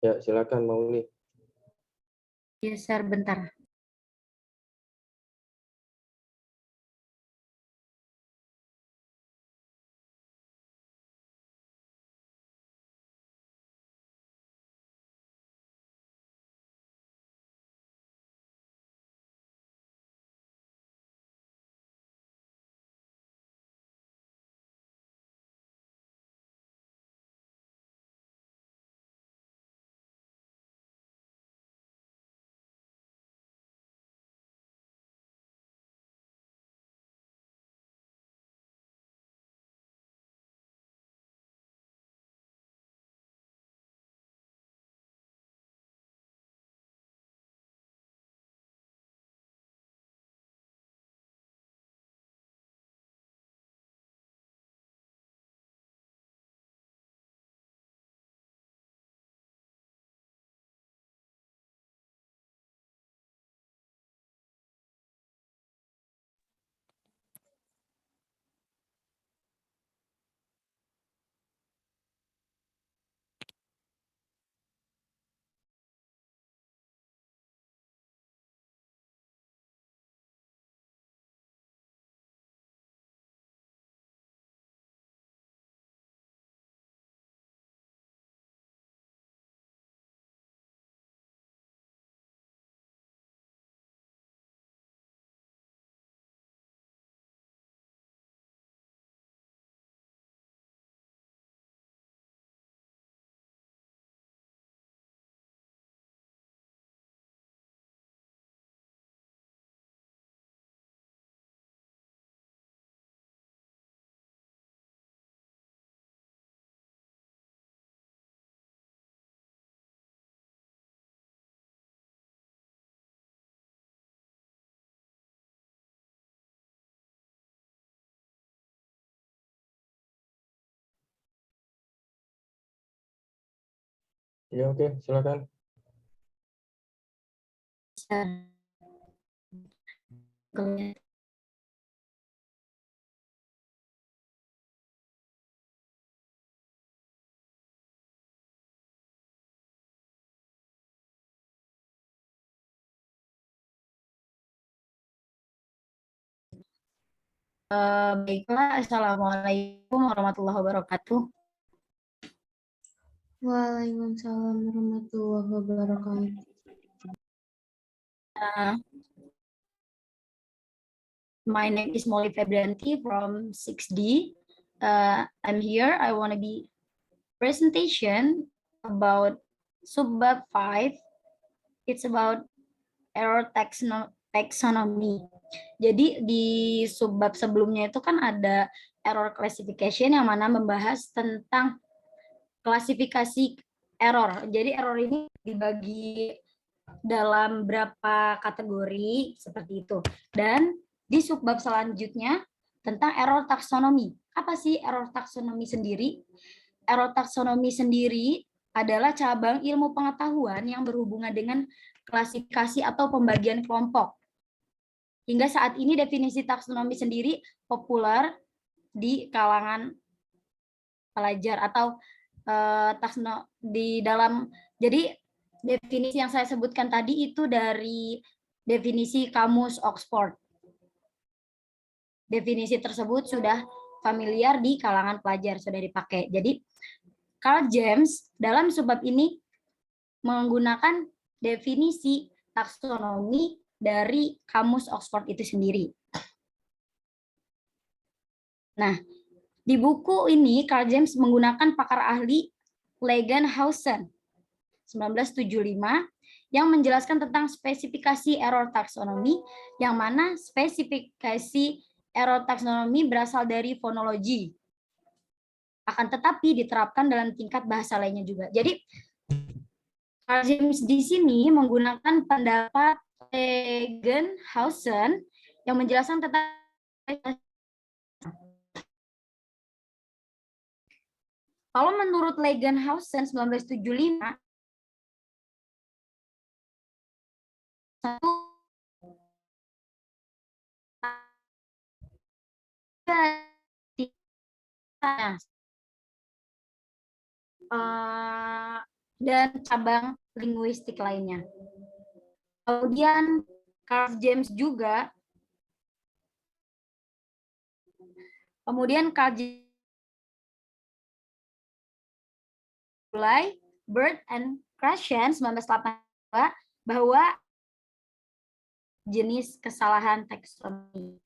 Ya, silakan Mauli. Geser bentar. Ya, oke, silakan. Baiklah, Assalamualaikum warahmatullahi wabarakatuh. Waalaikumsalam warahmatullahi wabarakatuh. My name is Molly Febrianti from 6D. I'm here. I want to be presentation about subbab 5. It's about error taxonomy. Jadi di subbab sebelumnya itu kan ada error classification yang mana membahas tentang klasifikasi error. Jadi error ini dibagi dalam berapa kategori seperti itu. Dan di subbab selanjutnya tentang error taksonomi. Apa sih error taksonomi sendiri? Error taksonomi sendiri adalah cabang ilmu pengetahuan yang berhubungan dengan klasifikasi atau pembagian kelompok. Hingga saat ini definisi taksonomi sendiri populer di kalangan pelajar atau di dalam, jadi definisi yang saya sebutkan tadi itu dari definisi kamus Oxford. Definisi tersebut sudah familiar di kalangan pelajar, sudah dipakai. Jadi Carl James dalam subbab ini menggunakan definisi taksonomi dari kamus Oxford itu sendiri. Nah, di buku ini Carl James menggunakan pakar ahli Legenhausen 1975 yang menjelaskan tentang spesifikasi error taksonomi, yang mana spesifikasi error taksonomi berasal dari fonologi, akan tetapi diterapkan dalam tingkat bahasa lainnya juga. Jadi Carl James di sini menggunakan pendapat Legenhausen yang menjelaskan tentang kalau menurut Legenhausen 1975 dan cabang linguistik lainnya. Kemudian Carl James juga. Kemudian Carl James mulai Bird and Krashen 1982 bahwa jenis kesalahan taksonomi.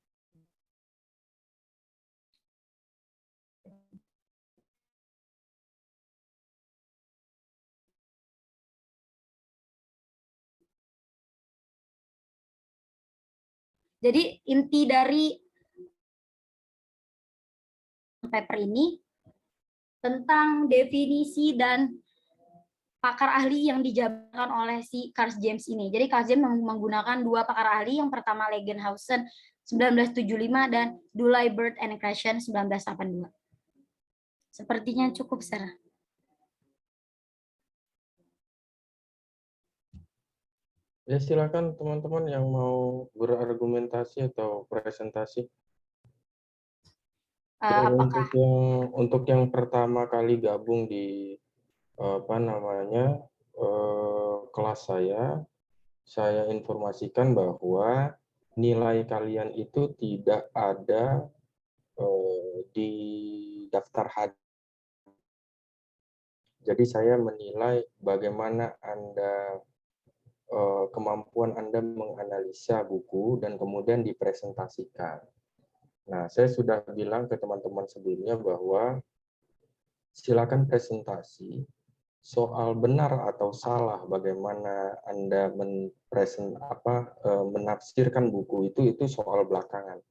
Jadi inti dari paper ini tentang definisi dan pakar ahli yang dijabarkan oleh si Carl James ini. Jadi Carl James menggunakan dua pakar ahli, yang pertama Legenhausen 1975 dan Dulay, Bird and Krashen 1982. Sepertinya cukup, Sir. Ya, silakan teman-teman yang mau berargumentasi atau presentasi. Apakah Untuk yang pertama kali gabung di kelas saya informasikan bahwa nilai kalian itu tidak ada di daftar hadir. Jadi saya menilai bagaimana kemampuan Anda menganalisa buku dan kemudian dipresentasikan. Nah, saya sudah bilang ke teman-teman sebelumnya bahwa silakan presentasi soal benar atau salah bagaimana Anda menafsirkan buku itu soal belakangan.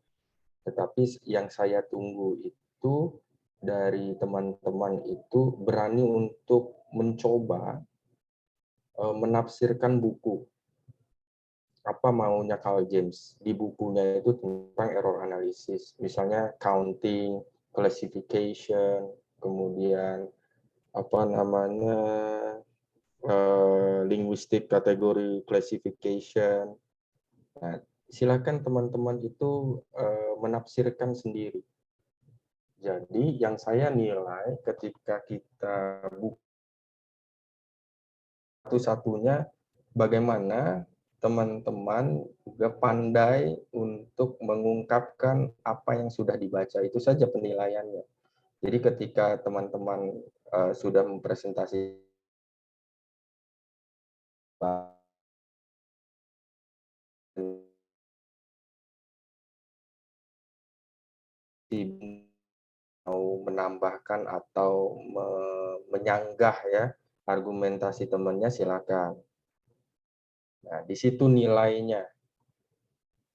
Tetapi yang saya tunggu itu dari teman-teman itu berani untuk mencoba menafsirkan buku. Apa maunya Carl James di bukunya itu tentang error analysis, misalnya counting, classification, kemudian linguistic category classification. Nah, silakan teman-teman itu menafsirkan sendiri. Jadi yang saya nilai ketika kita buku satu-satunya bagaimana teman-teman juga pandai untuk mengungkapkan apa yang sudah dibaca, itu saja penilaiannya. Jadi ketika teman-teman sudah mempresentasi mau menambahkan atau menyanggah ya argumentasi temannya, silakan. Nah, di situ nilainya.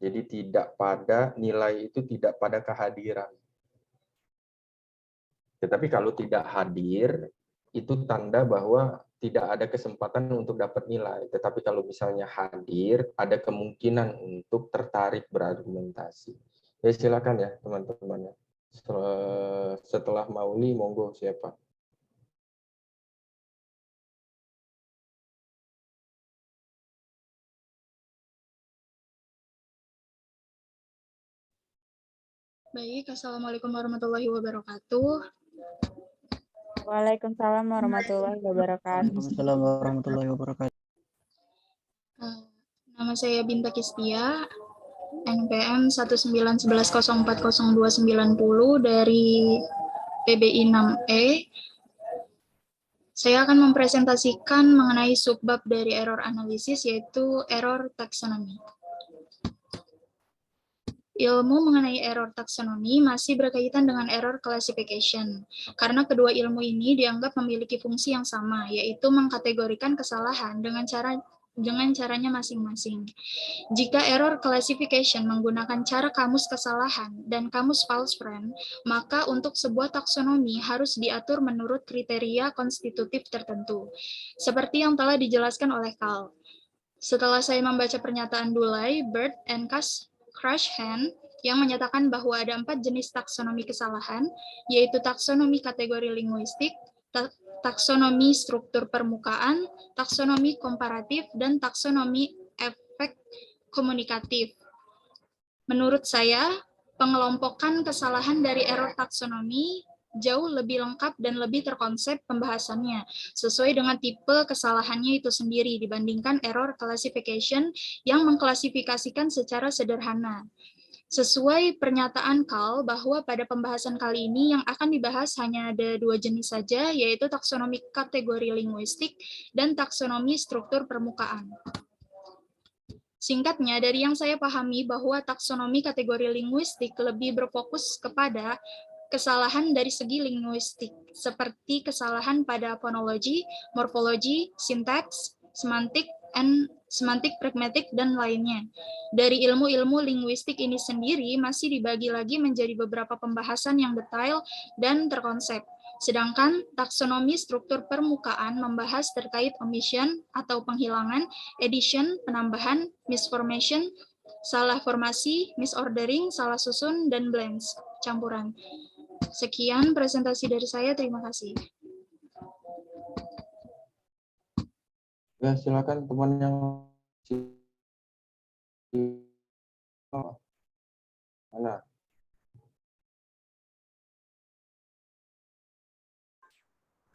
Jadi nilai itu tidak pada kehadiran. Tetapi kalau tidak hadir, itu tanda bahwa tidak ada kesempatan untuk dapat nilai. Tetapi kalau misalnya hadir, ada kemungkinan untuk tertarik berargumentasi. Ya, silakan ya teman-teman. Setelah Mauli, monggo siapa? Baik, Assalamualaikum warahmatullahi wabarakatuh. Waalaikumsalam warahmatullahi wabarakatuh. Waalaikumsalam warahmatullahi wabarakatuh. Nama saya Binta Kistia, NPM 19110402990 dari PBI 6E. Saya akan mempresentasikan mengenai subbab dari error analisis, yaitu error taksonomi. Ilmu mengenai error taksonomi masih berkaitan dengan error classification, karena kedua ilmu ini dianggap memiliki fungsi yang sama, yaitu mengkategorikan kesalahan dengan caranya masing-masing. Jika error classification menggunakan cara kamus kesalahan dan kamus false friend, maka untuk sebuah taksonomi harus diatur menurut kriteria konstitutif tertentu, seperti yang telah dijelaskan oleh Carl. Setelah saya membaca pernyataan Dulay, Bird, and Krashen yang menyatakan bahwa ada 4 jenis taksonomi kesalahan, yaitu taksonomi kategori linguistik, taksonomi struktur permukaan, taksonomi komparatif, dan taksonomi efek komunikatif. Menurut saya, pengelompokan kesalahan dari error taksonomi jauh lebih lengkap dan lebih terkonsep pembahasannya, sesuai dengan tipe kesalahannya itu sendiri dibandingkan error classification yang mengklasifikasikan secara sederhana. Sesuai pernyataan Carl bahwa pada pembahasan kali ini yang akan dibahas hanya ada 2 jenis saja, yaitu taksonomi kategori linguistik dan taksonomi struktur permukaan. Singkatnya, dari yang saya pahami bahwa taksonomi kategori linguistik lebih berfokus kepada kesalahan dari segi linguistik, seperti kesalahan pada fonologi, morfologi, sintaks, semantik, pragmatik, dan lainnya. Dari ilmu-ilmu linguistik ini sendiri masih dibagi lagi menjadi beberapa pembahasan yang detail dan terkonsep. Sedangkan taksonomi struktur permukaan membahas terkait omission atau penghilangan, addition, penambahan, misformation, salah formasi, misordering, salah susun, dan blends, campuran. Sekian presentasi dari saya, terima kasih. Ya, silakan teman yang mana?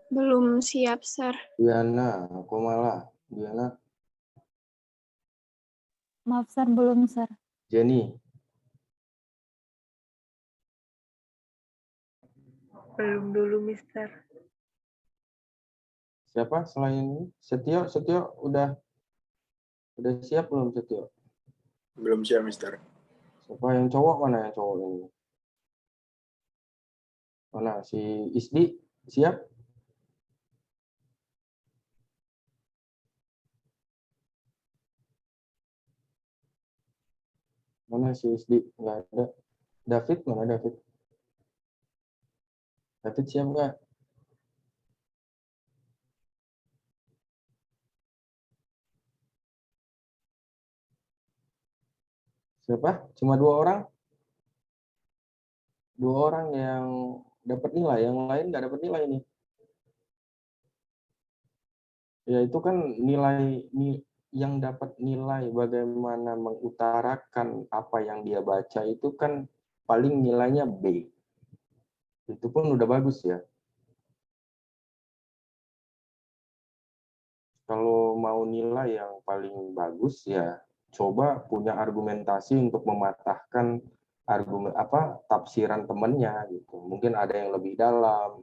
Belum siap, Sir. Diana, aku malah. Diana, Maaf, Sir, belum, Sir. Jenny, Belum dulu, Mister. siapa selain ini? Setio udah siap belum Setio? Belum siap, Mister. Siapa yang cowok, mana yang cowok ini? Mana si Isdi siap? Mana si Isdi? Nggak ada. David, mana David? David siap nggak? Siapa? Cuma 2 orang? 2 orang yang dapat nilai, yang lain nggak dapat nilai nih. Ya itu kan nilai yang dapat nilai bagaimana mengutarakan apa yang dia baca itu kan paling nilainya B. Itu pun udah bagus ya. Kalau mau nilai yang paling bagus ya coba punya argumentasi untuk mematahkan argumen tafsiran temannya gitu. Mungkin ada yang lebih dalam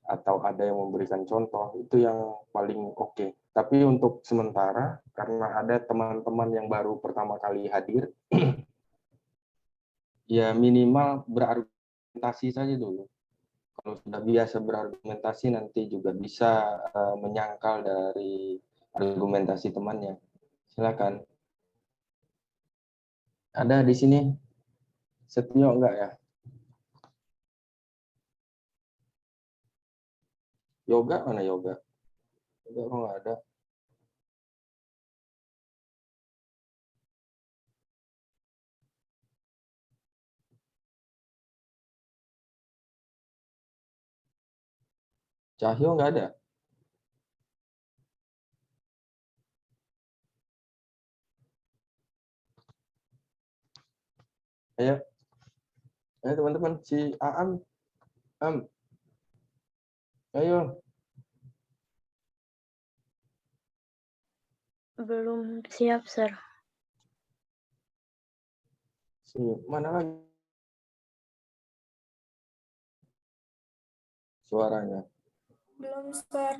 atau ada yang memberikan contoh, itu yang paling oke. Tapi untuk sementara karena ada teman-teman yang baru pertama kali hadir ya minimal berargumentasi saja dulu. Kalau sudah biasa berargumentasi nanti juga bisa menyangkal dari argumentasi temannya. Silakan. Ada di sini Setio enggak ya? Yoga mana yoga? Yoga kok nggak ada? Cahyo nggak ada? Ayo teman-teman, si Aam, ayo. Belum siap, Sir. Si mana lagi suaranya? Belum, Sir.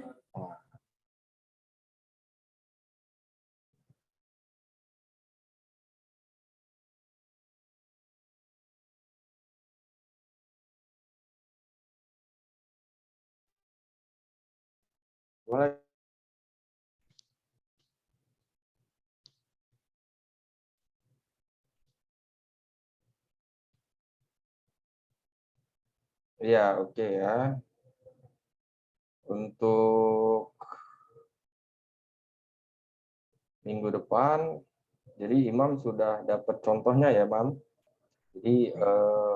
Mulai. Ya, oke ya. Untuk minggu depan, jadi Imam sudah dapat contohnya ya, Mam. Jadi,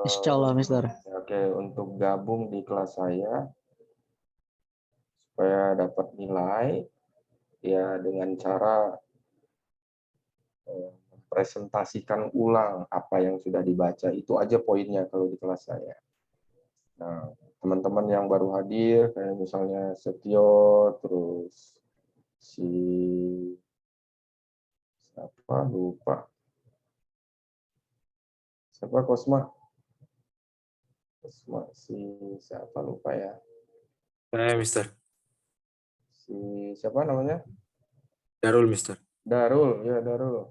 Insya Allah, Mister. oke, untuk gabung di kelas saya, supaya dapat nilai, ya dengan cara presentasikan ulang apa yang sudah dibaca. Itu aja poinnya kalau di kelas saya. Nah, teman-teman yang baru hadir, kayak misalnya Setio, terus si siapa lupa, siapa Kosma si siapa lupa ya, Mister. si siapa namanya, Darul, Mister. Darul ya, Darul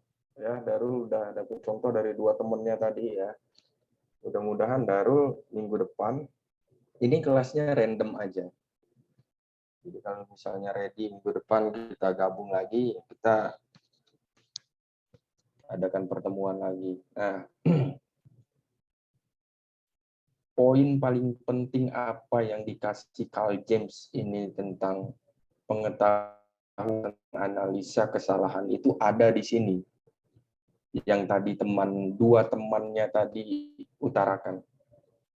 udah dapet contoh dari 2 temennya tadi ya. Mudah-mudahan Darul minggu depan ini kelasnya random aja. Jadi kalau misalnya ready minggu depan kita gabung lagi, kita adakan pertemuan lagi. Nah, poin paling penting apa yang dikasih Carl James ini tentang pengetahuan analisa kesalahan itu ada di sini. Yang tadi 2 temannya tadi utarakan.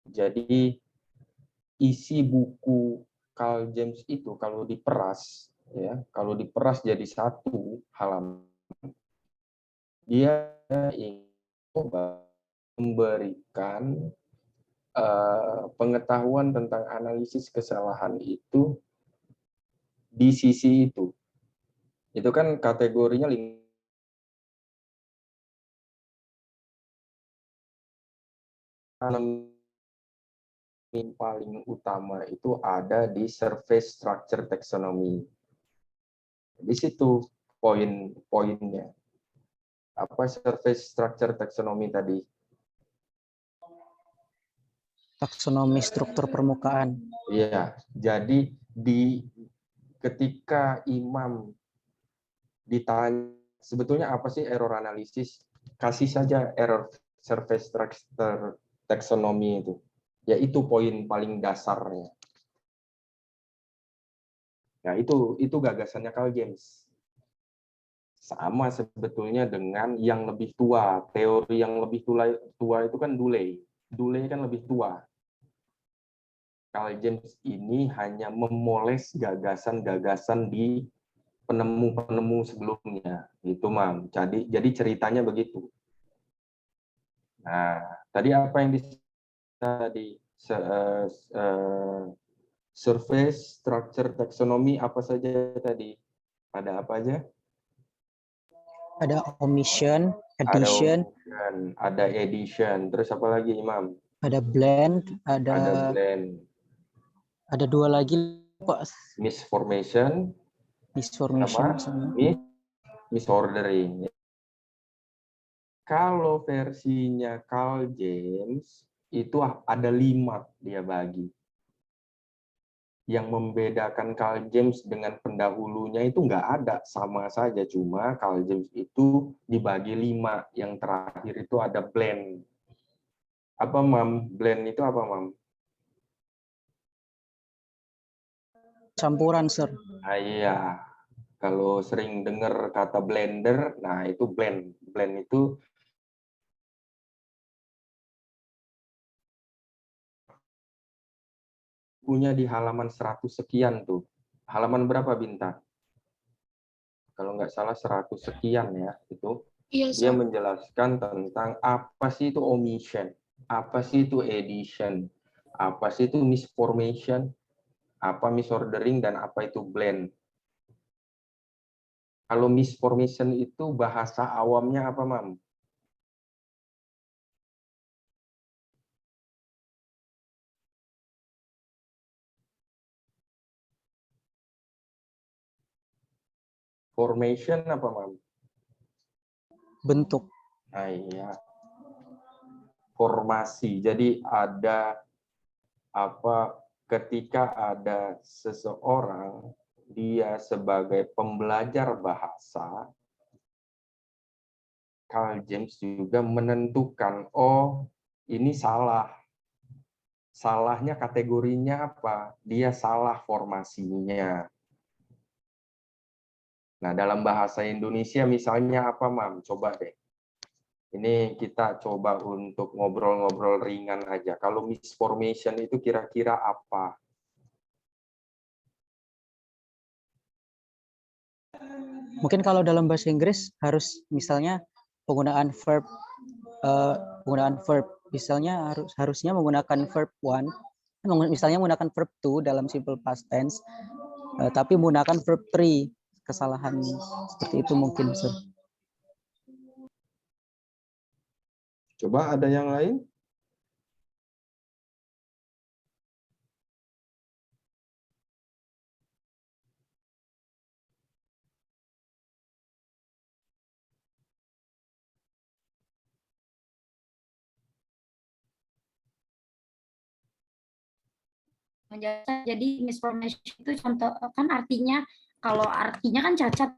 Jadi isi buku Carl James itu kalau diperas jadi 1 halaman, dia ingin memberikan pengetahuan tentang analisis kesalahan itu di sisi itu. Itu kan kategorinya yang paling utama itu ada di surface structure taxonomy. Di situ poin-poinnya. Apa surface structure taxonomy tadi? Taksonomi struktur permukaan. Iya, jadi ketika Imam ditanya sebetulnya apa sih error analisis, kasih saja error surface structure taxonomy itu. Yaitu poin paling dasarnya. Nah, itu gagasannya Carl James. Sama sebetulnya dengan yang lebih tua. Teori yang lebih tua itu kan Duley. Duley kan lebih tua. Carl James ini hanya memoles gagasan-gagasan di penemu-penemu sebelumnya. Itu, Mam. Jadi ceritanya begitu. Nah, tadi apa yang tadi surface structure taxonomy apa saja tadi? Ada apa aja? Ada omission, addition, ada edition. Terus apa lagi, Imam? ada blend, ada blend. Ada 2 lagi, Pak. Misformation, Misformation sama misordering. Kalau versinya Carl James itu ada 5 dia bagi. Yang membedakan Carl James dengan pendahulunya itu nggak ada, sama saja, cuma Carl James itu dibagi 5. Yang terakhir itu ada blend. Apa, Mam? Blend itu apa, Mam? campuran, Sir. Iya. Kalau sering dengar kata blender, nah itu blend. Blend itu punya di halaman 100 sekian tuh. Halaman berapa, Bintang? Kalau nggak salah 100 sekian ya, itu. Iya, Dia Sir. menjelaskan tentang apa sih itu omission, apa sih itu edition, apa sih itu misformation, apa misordering, dan apa itu blend. Kalau misformation itu bahasa awamnya apa, Mam? Formation apa, Mam? Bentuk. Nah, iya. Formasi. Jadi ada apa, ketika ada seseorang dia sebagai pembelajar bahasa, Carl James juga menentukan, oh ini salah. Salahnya kategorinya apa? Dia salah formasinya. Nah, dalam bahasa Indonesia misalnya apa, Mam? Coba deh. Ini kita coba untuk ngobrol-ngobrol ringan aja. Kalau misformation itu kira-kira apa? Mungkin kalau dalam bahasa Inggris harus misalnya penggunaan verb misalnya harusnya menggunakan verb one, misalnya menggunakan verb to dalam simple past tense, tapi menggunakan verb 3, kesalahan seperti itu mungkin, Sir. Coba ada yang lain? Jadi misformation itu contoh kan artinya, kalau artinya kan cacat.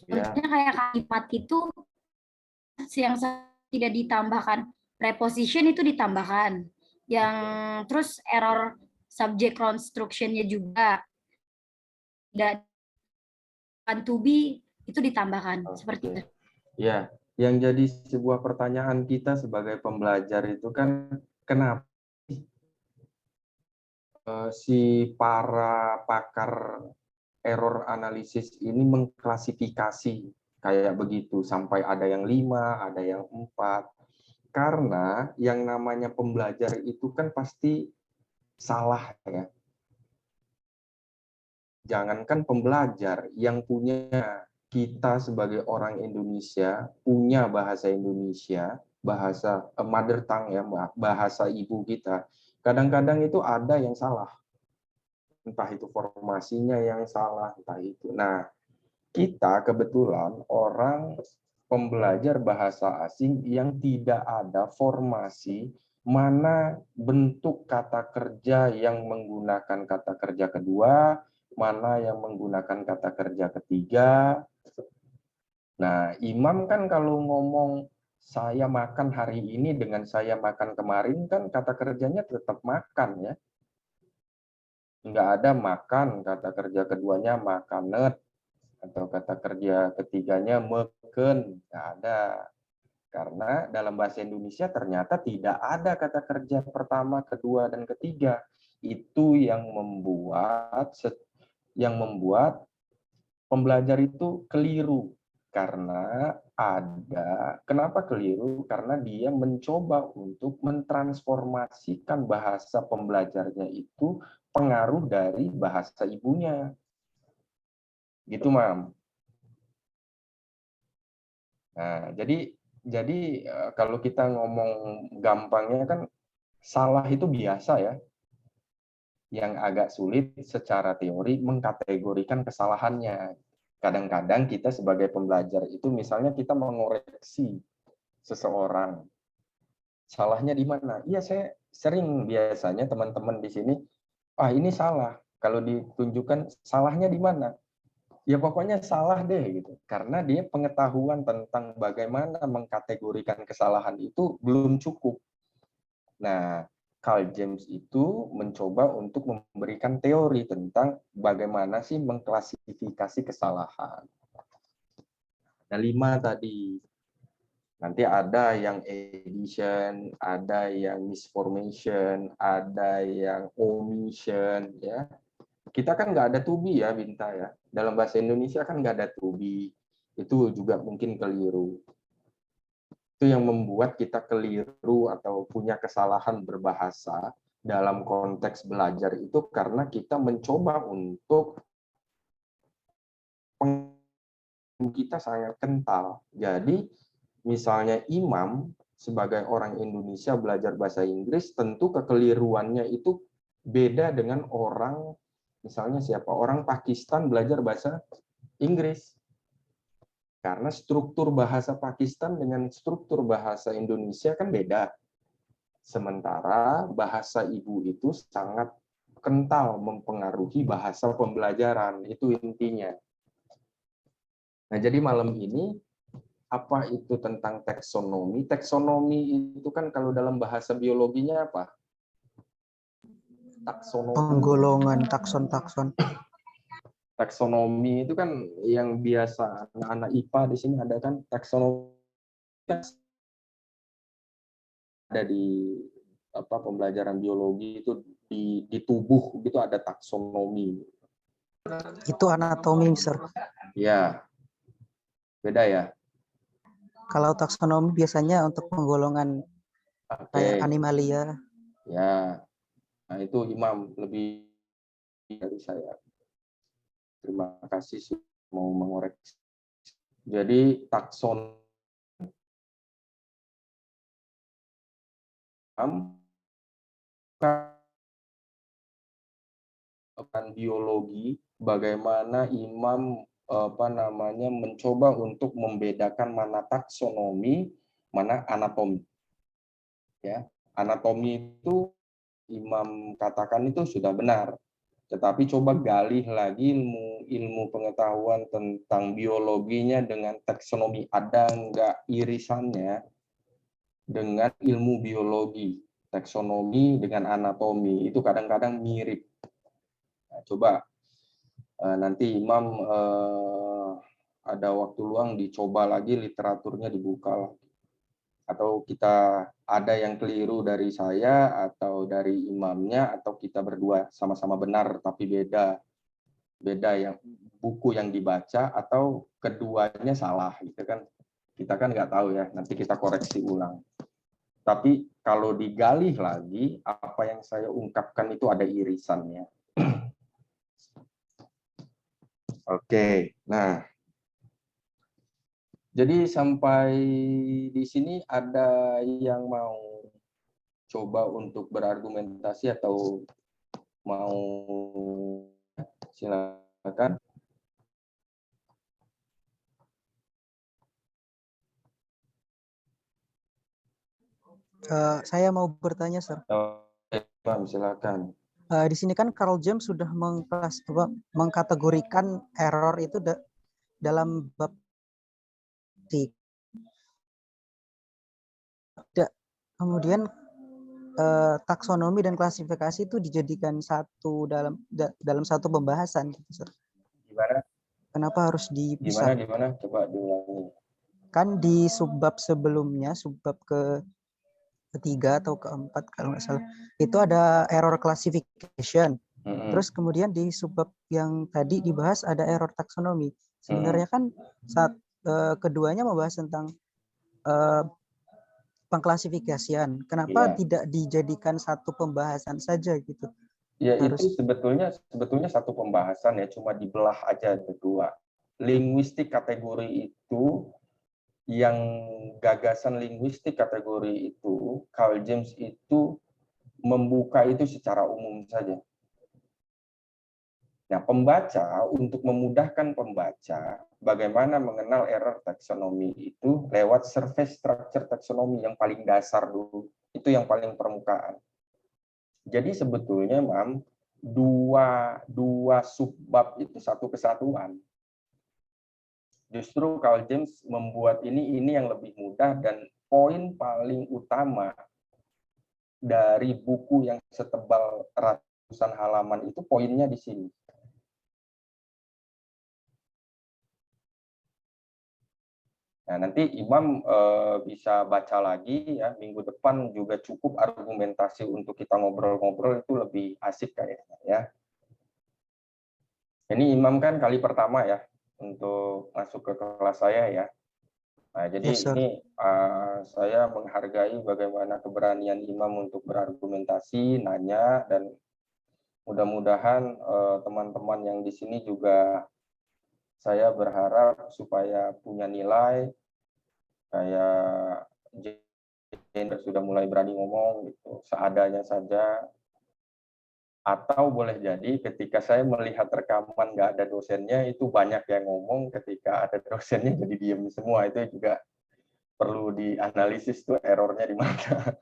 Contohnya kayak kalimat itu yang tidak ditambahkan preposition itu ditambahkan. Yang terus error subject construction-nya juga tidak to be itu ditambahkan seperti itu. Ya, yang jadi sebuah pertanyaan kita sebagai pembelajar itu kan kenapa si para pakar error analisis ini mengklasifikasi kayak begitu sampai ada yang 5, ada yang 4. Karena yang namanya pembelajar itu kan pasti salah ya. Jangankan pembelajar, yang punya kita sebagai orang Indonesia, punya bahasa Indonesia, bahasa mother tongue ya, bahasa ibu kita, kadang-kadang itu ada yang salah. Entah itu formasinya yang salah, entah itu. Nah, kita kebetulan orang pembelajar bahasa asing yang tidak ada formasi mana bentuk kata kerja yang menggunakan kata kerja kedua, mana yang menggunakan kata kerja ketiga. Nah, imam kan kalau ngomong saya makan hari ini dengan saya makan kemarin kan kata kerjanya tetap makan ya. Nggak ada makan, kata kerja keduanya makanet, atau kata kerja ketiganya meken, nggak ada. Karena dalam bahasa Indonesia ternyata tidak ada kata kerja pertama, kedua, dan ketiga. Itu yang membuat pembelajar itu keliru. Karena kenapa keliru? Karena dia mencoba untuk mentransformasikan bahasa pembelajarnya itu pengaruh dari bahasa ibunya. Gitu, Mam. Nah, jadi kalau kita ngomong gampangnya kan salah itu biasa ya. Yang agak sulit secara teori mengkategorikan kesalahannya. Kadang-kadang kita sebagai pembelajar itu misalnya kita mengoreksi seseorang. Salahnya di mana? Iya, saya sering biasanya teman-teman di sini, ini salah. Kalau ditunjukkan salahnya di mana? Ya pokoknya salah deh gitu. Karena dia pengetahuan tentang bagaimana mengkategorikan kesalahan itu belum cukup. Nah, Carl James itu mencoba untuk memberikan teori tentang bagaimana sih mengklasifikasi kesalahan. Ada 5 tadi. Nanti ada yang edition, ada yang misformation, ada yang omission, ya. Kita kan nggak ada to be ya, Binta ya. Dalam bahasa Indonesia kan nggak ada to be. Itu juga mungkin keliru. Itu yang membuat kita keliru atau punya kesalahan berbahasa dalam konteks belajar itu karena kita mencoba untuk kita sangat kental. Jadi misalnya imam sebagai orang Indonesia belajar bahasa Inggris, tentu kekeliruannya itu beda dengan orang, misalnya siapa, orang Pakistan belajar bahasa Inggris. Karena struktur bahasa Pakistan dengan struktur bahasa Indonesia kan beda. Sementara bahasa ibu itu sangat kental mempengaruhi bahasa pembelajaran, itu intinya. Nah, jadi malam ini apa itu tentang taksonomi? Taksonomi itu kan kalau dalam bahasa biologinya apa? Taksonomi. Penggolongan, takson. Taksonomi itu kan yang biasa anak-anak IPA di sini ada kan taksonomi ada di pembelajaran biologi itu di tubuh gitu ada taksonomi. Itu anatomi, Sir. Ya. Beda ya? Kalau taksonomi biasanya untuk penggolongan kayak animalia. Ya. Nah, itu Imam lebih dari saya. Terima kasih sudah mau mengoreksi. Jadi takson biologi, bagaimana Imam mencoba untuk membedakan mana taksonomi, mana anatomi. Ya, anatomi itu Imam katakan itu sudah benar. Tetapi coba gali lagi ilmu pengetahuan tentang biologinya dengan taksonomi. Ada enggak irisannya dengan ilmu biologi? Taksonomi dengan anatomi itu kadang-kadang mirip. Nah, coba nanti Imam ada waktu luang dicoba lagi literaturnya, dibuka, atau kita ada yang keliru dari saya atau dari imamnya, atau kita berdua sama-sama benar tapi beda yang buku yang dibaca, atau keduanya salah gitu kan, kita kan nggak tahu ya, nanti kita koreksi ulang. Tapi kalau digali lagi apa yang saya ungkapkan itu ada irisannya. Oke, nah jadi sampai di sini ada yang mau coba untuk berargumentasi atau mau, silakan. Saya mau bertanya, Sir. Silakan. Di sini kan Carl James sudah mengkategorikan error itu dalam bab kemudian taksonomi dan klasifikasi itu dijadikan satu dalam satu pembahasan, gitu, Sir. Gimana? Kenapa harus dipisah? Gimana? Coba diulangi. Kan di subbab sebelumnya, subbab ketiga atau keempat kalau nggak salah, itu ada error classification. Terus kemudian di subbab yang tadi dibahas ada error taksonomi. Sebenarnya kan saat keduanya membahas tentang pengklasifikasian. Kenapa tidak dijadikan satu pembahasan saja gitu? Ya itu sebetulnya satu pembahasan ya, cuma dibelah aja kedua. Linguistik kategori itu, yang gagasan linguistik kategori itu, Carl James itu membuka itu secara umum saja. Nah, pembaca, untuk memudahkan pembaca, bagaimana mengenal error taksonomi itu lewat surface structure taksonomi yang paling dasar dulu, itu yang paling permukaan. Jadi sebetulnya, Mam, dua subbab itu satu kesatuan. Justru Carl James membuat ini yang lebih mudah, dan poin paling utama dari buku yang setebal ratusan halaman itu poinnya di sini. Nah, nanti Imam bisa baca lagi ya, minggu depan juga cukup argumentasi untuk kita ngobrol-ngobrol, itu lebih asik kayaknya ya. Ini Imam kan kali pertama ya untuk masuk ke kelas saya ya. Nah, jadi ini saya menghargai bagaimana keberanian Imam untuk berargumentasi, nanya, dan mudah-mudahan teman-teman yang di sini juga saya berharap supaya punya nilai, kayak Jane sudah mulai berani ngomong gitu, seadanya saja. Atau boleh jadi ketika saya melihat rekaman nggak ada dosennya, itu banyak yang ngomong, ketika ada dosennya jadi diem semua, itu juga perlu dianalisis tuh errornya di mana.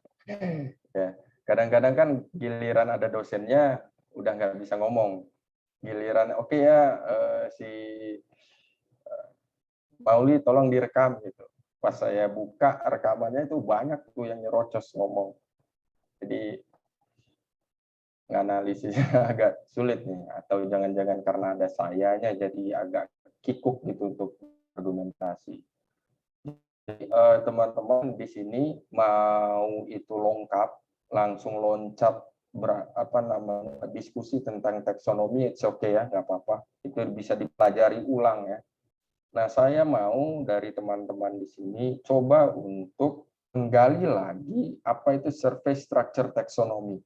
Ya, kadang-kadang kan giliran ada dosennya udah nggak bisa ngomong. Giliran oke ya, si Mauli tolong direkam gitu. Pas saya buka rekamannya itu banyak tuh yang nyerocos ngomong. Jadi analisisnya agak sulit nih, atau jangan-jangan karena ada sayanya jadi agak kikuk gitu untuk argumentasi. Teman-teman di sini mau itu lengkap, langsung loncat diskusi tentang taksonomi, it's okay ya, nggak apa-apa. Itu bisa dipelajari ulang ya. Nah, saya mau dari teman-teman di sini coba untuk menggali lagi apa itu surface structure taxonomy.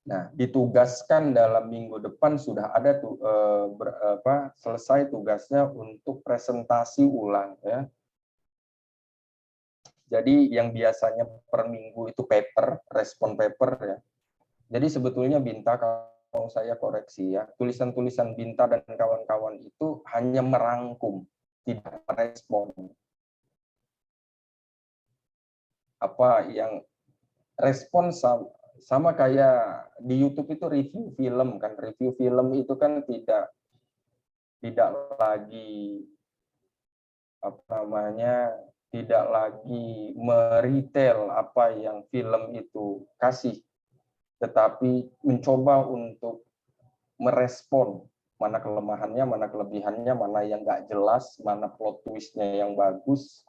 Nah, ditugaskan dalam minggu depan sudah ada selesai tugasnya untuk presentasi ulang ya. Jadi yang biasanya per minggu itu paper, respon paper ya. Jadi sebetulnya Binta, kalau saya koreksi ya, tulisan-tulisan Binta dan kawan-kawan itu hanya merangkum, tidak merespon. Apa yang respon sama kayak di YouTube itu review film kan, review film itu kan tidak lagi tidak lagi meretail apa yang film itu kasih, tetapi mencoba untuk merespon mana kelemahannya, mana kelebihannya, mana yang nggak jelas, mana plot twistnya yang bagus.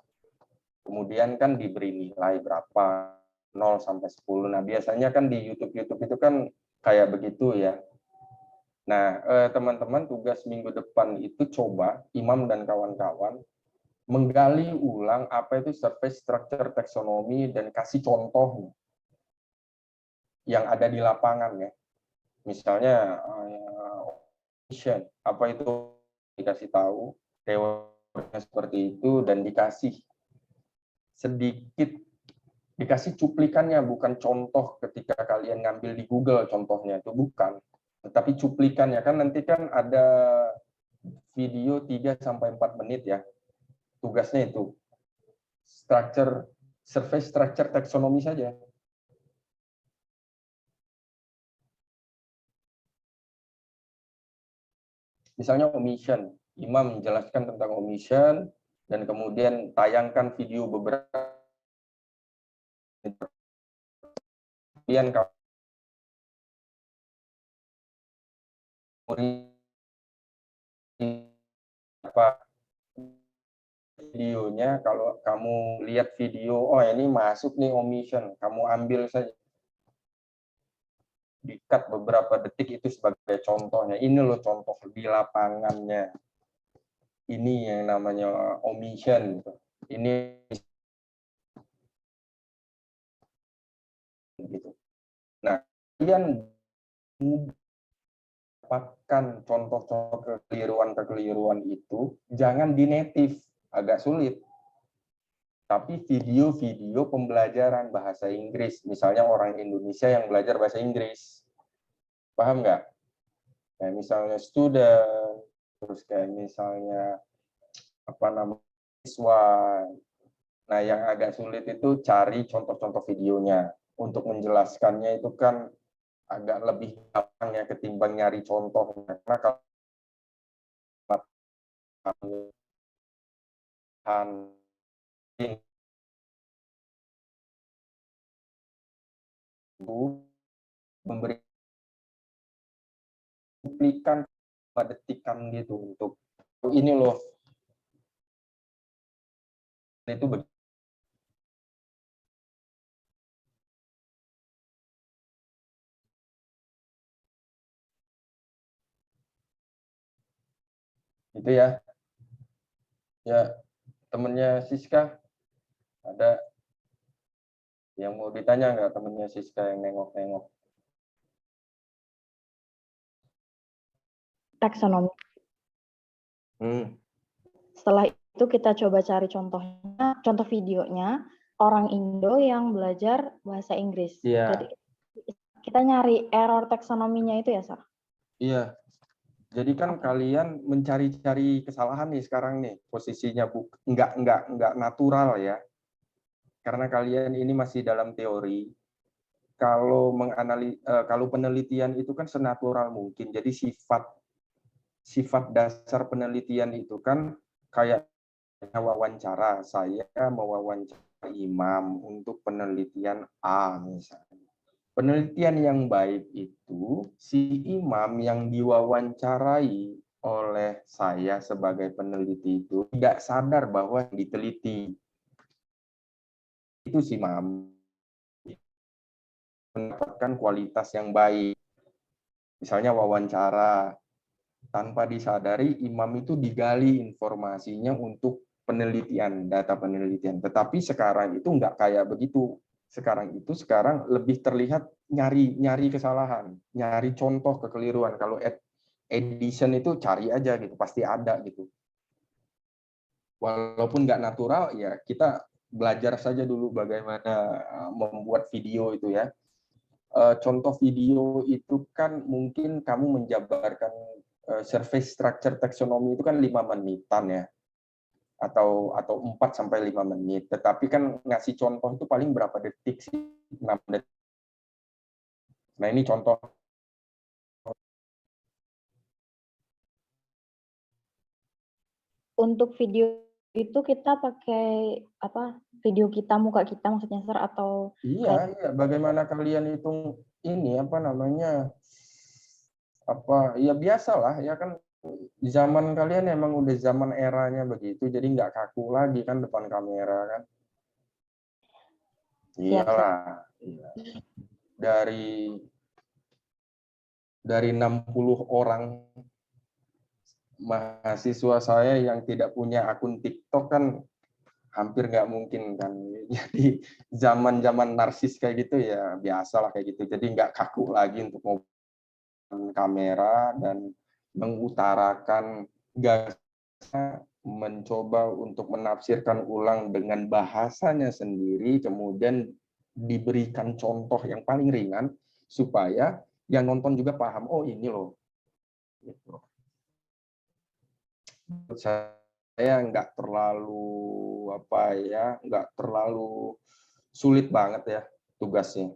Kemudian kan diberi nilai berapa, 0 sampai 10. Nah, biasanya kan di YouTube itu kan kayak begitu ya. Nah, teman-teman tugas minggu depan itu coba Imam dan kawan-kawan menggali ulang apa itu surface structure taxonomy dan kasih contoh yang ada di lapangan ya. Misalnya apa itu dikasih tahu, teorinya seperti itu dan dikasih sedikit, dikasih cuplikannya, bukan contoh ketika kalian ngambil di Google contohnya, itu bukan. Tetapi cuplikannya kan nanti kan ada video 3-4 menit ya. Tugasnya itu surface structure taxonomy saja. Misalnya omission, Imam menjelaskan tentang omission dan kemudian tayangkan video beberapa. Kemudian apa videonya, kalau kamu lihat video, oh ini masuk nih omission, kamu ambil saja, di-cut beberapa detik itu sebagai contohnya. Ini loh contoh di lapangannya. Ini yang namanya omission. Ini gitu. Nah, kalian dapatkan contoh-contoh kekeliruan itu, jangan di native, agak sulit. Tapi video-video pembelajaran bahasa Inggris, misalnya orang Indonesia yang belajar bahasa Inggris, paham nggak? Kayak misalnya student, terus kayak misalnya siswa. Nah, yang agak sulit itu cari contoh-contoh videonya. Untuk menjelaskannya itu kan agak lebih gampang ya ketimbang nyari contohnya. Karena kalau memberi cuplikan detikan gitu untuk ini loh, itu itu ya. Ya, temennya Siska ada yang mau ditanya nggak, temennya Siska yang nengok-nengok? Taksonomi. Setelah itu kita coba cari contohnya, contoh videonya orang Indo yang belajar bahasa Inggris. Iya. Jadi kita nyari error taksonominya itu ya, Sar? Iya. Jadi kan kalian mencari-cari kesalahan nih sekarang nih, posisinya nggak natural ya. Karena kalian ini masih dalam teori. Kalau kalau penelitian itu kan senatural mungkin. Jadi sifat dasar penelitian itu kan kayak wawancara. Saya mewawancara Imam untuk penelitian A misalnya. Penelitian yang baik itu si imam yang diwawancarai oleh saya sebagai peneliti itu tidak sadar bahwa diteliti. Itu si imam mendapatkan kualitas yang baik. Misalnya wawancara, tanpa disadari imam itu digali informasinya untuk penelitian, data penelitian. Tetapi sekarang itu nggak kayak begitu. Sekarang lebih terlihat nyari kesalahan, nyari contoh kekeliruan. Kalau edition itu cari aja gitu, pasti ada gitu. Walaupun nggak natural, ya kita belajar saja dulu bagaimana membuat video itu ya. Contoh video itu kan mungkin kamu menjabarkan surface structure taxonomy itu kan 5 menitan ya. Atau 4 sampai 5 menit. Tetapi kan ngasih contoh itu paling berapa detik sih? 6 detik. Nah, ini contoh. Untuk video itu kita pakai apa? Video kita, muka kita maksudnya, Sir, atau Iya, bagaimana kalian hitung ini apa namanya? Ya biasalah ya kan, zaman kalian emang udah zaman eranya begitu, jadi nggak kaku lagi kan depan kamera kan. Iyalah. Iya. Dari 60 orang mahasiswa saya yang tidak punya akun TikTok kan hampir nggak mungkin kan. Jadi zaman-zaman narsis kayak gitu ya biasalah kayak gitu. Jadi nggak kaku lagi untuk ngomong kamera dan mengutarakan gagasan, mencoba untuk menafsirkan ulang dengan bahasanya sendiri, kemudian diberikan contoh yang paling ringan supaya yang nonton juga paham, oh ini loh. Gitu. Saya nggak terlalu nggak terlalu sulit banget ya tugasnya.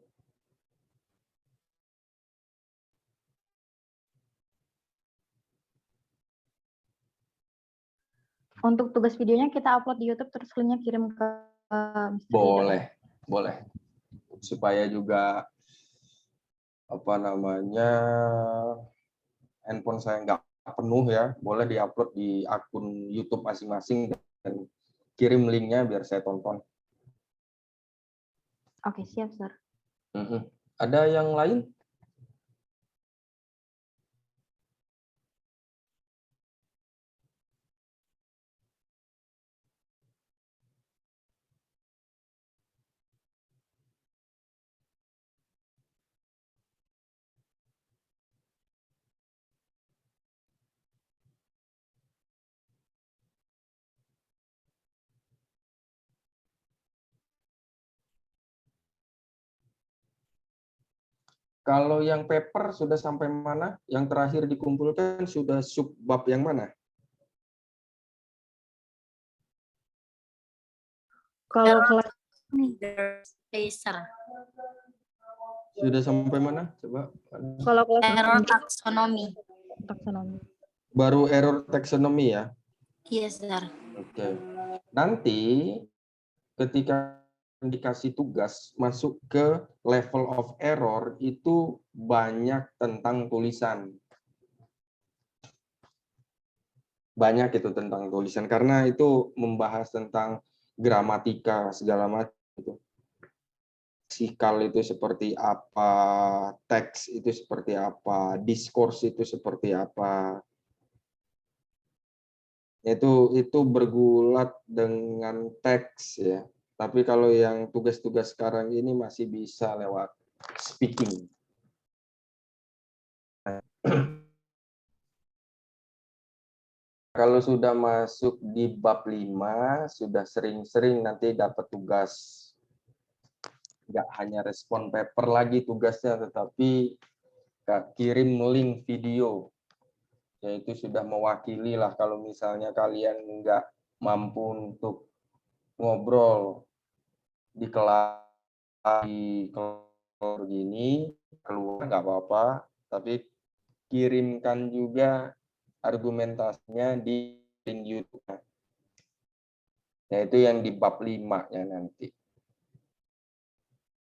untuk tugas videonya kita upload di YouTube terus linknya kirim ke Mr. Ridho. Boleh. Supaya juga handphone saya nggak penuh ya, boleh diupload di akun YouTube masing-masing dan kirim linknya biar saya tonton. Oke, siap, Sir. Ada yang lain? Kalau yang paper sudah sampai mana? Yang terakhir dikumpulkan sudah subbab yang mana? Kalau kelas Sudah sampai mana? Coba. kalau kelas Error taksonomi. Baru error taxonomy ya? Yes, Sir. Oke. Nanti ketika dikasih tugas masuk ke level of error itu banyak tentang tulisan. Banyak itu tentang tulisan karena itu membahas tentang gramatika segala macam itu. Sikal itu seperti apa, teks itu seperti apa, diskurs itu seperti apa. Itu bergulat dengan teks ya. Tapi kalau yang tugas-tugas sekarang ini masih bisa lewat speaking. Kalau sudah masuk di bab 5, sudah sering-sering nanti dapat tugas. Nggak hanya respon paper lagi tugasnya, tetapi kirim link video. Yaitu sudah mewakili lah kalau misalnya kalian nggak mampu untuk ngobrol di kelas begini, keluar nggak apa-apa, tapi kirimkan juga argumentasinya di link YouTube. Yaitu yang di bab 5-nya nanti.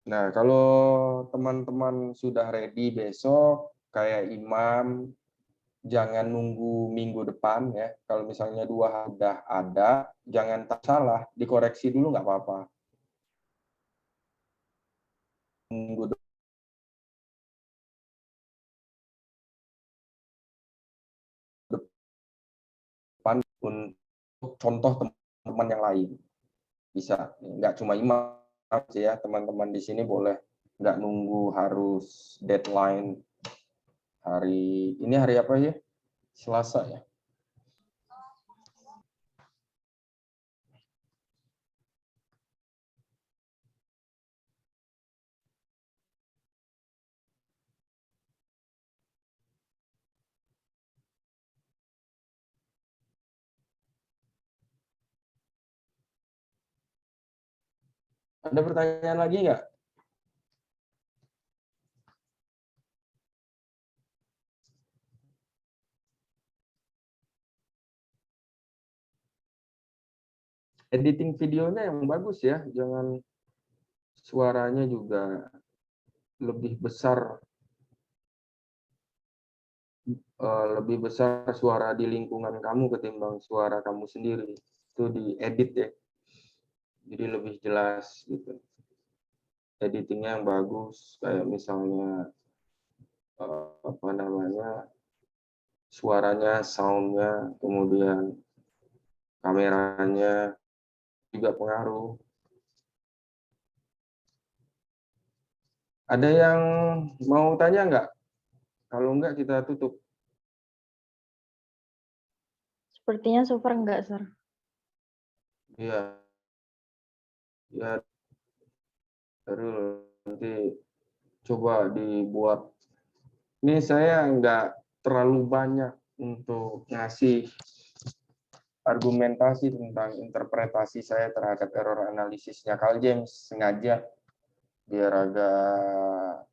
Nah, kalau teman-teman sudah ready besok, kayak Imam, jangan nunggu minggu depan ya. Kalau misalnya 2 hari udah ada, jangan tak salah, dikoreksi dulu nggak apa-apa. Minggu depan untuk contoh teman-teman yang lain. Bisa, nggak cuma Imam, ya, teman-teman di sini boleh nggak nunggu harus deadline hari ini, hari apa ya? Selasa ya. Ada pertanyaan lagi nggak? Editing videonya yang bagus ya, jangan suaranya juga lebih besar, lebih besar suara di lingkungan kamu ketimbang suara kamu sendiri. Itu diedit ya, jadi lebih jelas gitu. Editingnya yang bagus, kayak misalnya apa namanya, suaranya, soundnya, kemudian kameranya juga pengaruh. Ada yang mau tanya nggak? Kalau nggak kita tutup. Sepertinya so far enggak, Sir. Iya. Ya, terus nanti coba dibuat. Ini saya nggak terlalu banyak untuk ngasih argumentasi tentang interpretasi saya terhadap error analisisnya Carl James, sengaja biar agak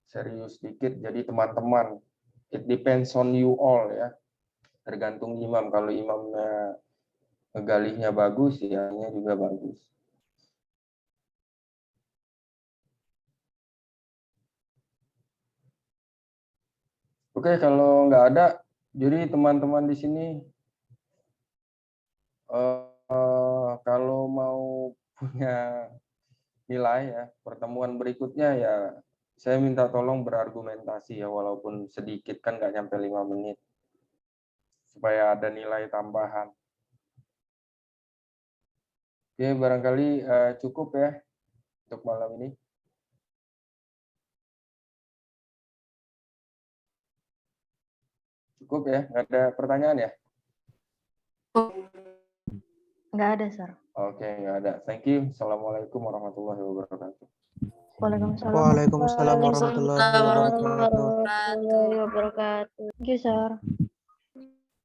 serius dikit. Jadi teman-teman, it depends on you all ya. Tergantung imam. Kalau imamnya ngegalihnya bagus, ya juga bagus. Oke, kalau nggak ada, jadi teman-teman di sini kalau mau punya nilai ya, pertemuan berikutnya ya saya minta tolong berargumentasi ya, walaupun sedikit, kan nggak nyampe 5 menit, supaya ada nilai tambahan. Oke, barangkali cukup ya untuk malam ini. Cukup ya, nggak ada pertanyaan ya? Nggak ada, Sir. Oke, nggak ada. Thank you. Assalamualaikum warahmatullahi wabarakatuh. Waalaikumsalam. Waalaikumsalam warahmatullahi wabarakatuh. Warahmatullahi wabarakatuh. Thank you, Sir.